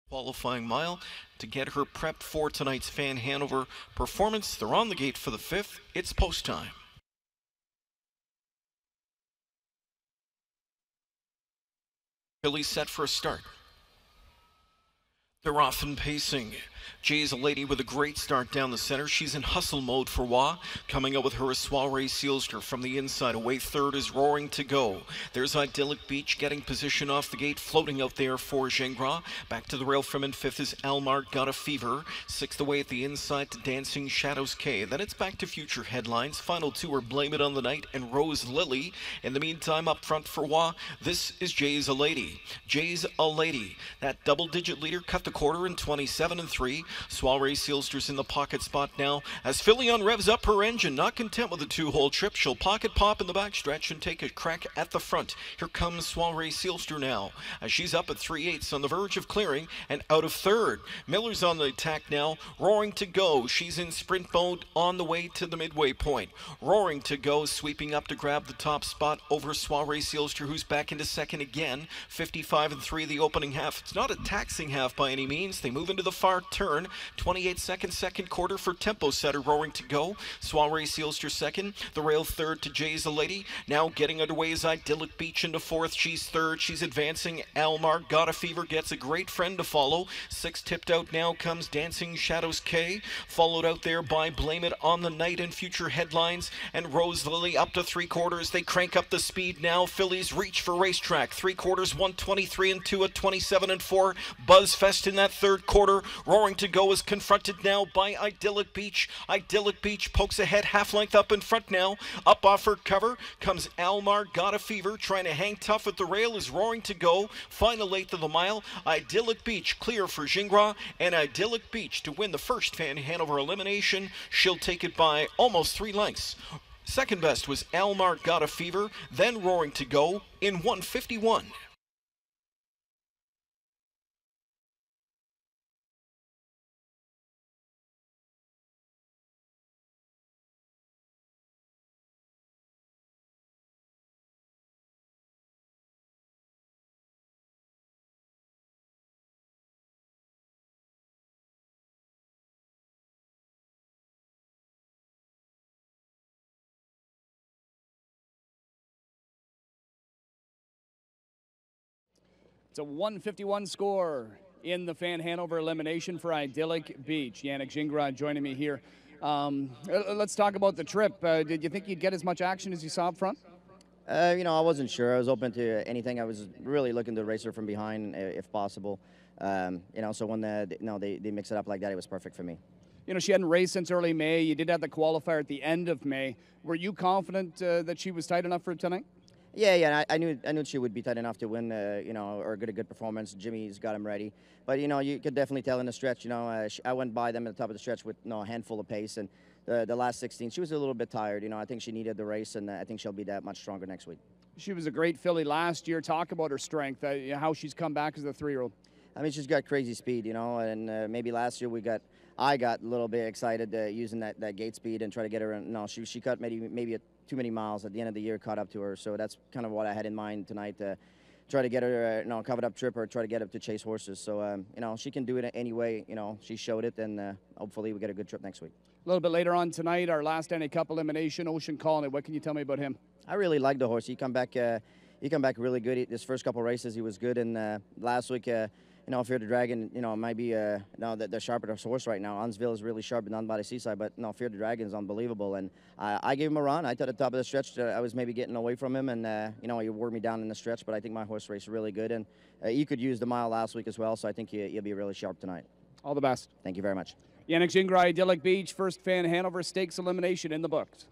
Qualifying mile to get her prepped for tonight's Van Hanover performance. They're on the gate for the 5th. It's post time. Fillies set for a start. They're off and pacing. Jay's a lady with a great start down the center. She's in hustle mode for Wah. Coming up with her is Soiree Sealster from the inside. Away third is Roaring to Go. There's Idyllic Beach getting position off the gate, floating out there for Gingras. Back to the rail from in fifth is Almar Got a Fever. Sixth away at the inside to Dancing Shadows K. Then it's back to future headlines. Final two are Blame It on the Night and Rose Lily. In the meantime, up front for Wah, this is Jay's a Lady. Jay's a Lady. That double-digit leader cut the quarter in 27 and 3. Soiree Sealster's in the pocket spot now as Fillion revs up her engine. Not content with a two-hole trip, she'll pocket pop in the backstretch and take a crack at the front. Here comes Soiree Sealster now as she's up at 3/8 on the verge of clearing and out of third. Miller's on the attack now, Roaring to Go. She's in sprint mode on the way to the midway point. Roaring to Go sweeping up to grab the top spot over Soiree Sealster, who's back into second again. 55 and 3 the opening half. It's not a taxing half by any means. They move into the far turn. 28 second quarter for tempo setter Roaring to Go. Soiree Sealster second. The rail third to Jay's a Lady. Now getting underway is Idyllic Beach into fourth. She's third. She's advancing. Almar Got a Fever gets a great friend to follow. Sixth tipped out now comes Dancing Shadows K. Followed out there by Blame It on the Night and future headlines. And Rose Lily up to 3/4. They crank up the speed now. Fillies reach for racetrack. 3/4, 1:23 and 2 at 27 and 4. Buzz fest in that third quarter. Roaring to Go is confronted now by Idyllic Beach. Idyllic Beach pokes ahead, half length up in front now. Up off her cover comes Almar Got a Fever, trying to hang tough at the rail is Roaring to Go. Final eighth of the mile. Idyllic Beach clear for Gingras, and Idyllic Beach to win the first Van Hanover elimination. She'll take it by almost 3 lengths. Second best was Almar Got a Fever, then Roaring to Go in 1:51. It's a 151 score in the Van Hanover elimination for Idyllic Beach. Yannick Gingras joining me here. Let's talk about the trip. Did you think you'd get as much action as you saw up front? I wasn't sure. I was open to anything. I was really looking to race her from behind if possible. So when they mix it up like that, it was perfect for me. She hadn't raced since early May. You did have the qualifier at the end of May. Were you confident that she was tight enough for tonight? Yeah. I knew she would be tight enough to win. Or get a good performance. Jimmy's got him ready. But you could definitely tell in the stretch. I went by them at the top of the stretch with a handful of pace, and the last 16, she was a little bit tired. I think she needed the race, and I think she'll be that much stronger next week. She was a great filly last year. Talk about her strength. How she's come back as a 3-year-old. I mean, she's got crazy speed. And maybe last year I got a little bit excited using that gate speed and try to get her. She cut maybe too many miles at the end of the year, caught up to her. So that's kind of what I had in mind tonight. Try to get her, covered up trip or try to get up to chase horses. So, she can do it any way. She showed it, and hopefully we get a good trip next week. A little bit later on tonight, our last NA Cup elimination, Ocean Colony. What can you tell me about him? I really like the horse. He come back really good. His first couple races, he was good. And last week, Fear the Dragon, might be the sharpest horse right now. Hunsville is really sharp and down by the seaside, but Fear the Dragon is unbelievable. And I gave him a run. I thought at the top of the stretch I was maybe getting away from him, and he wore me down in the stretch. But I think my horse raced really good, and he could use the mile last week as well. So I think he'll be really sharp tonight. All the best. Thank you very much. Yannick Gingras, Idyllic Beach, first Van Hanover Stakes elimination in the books.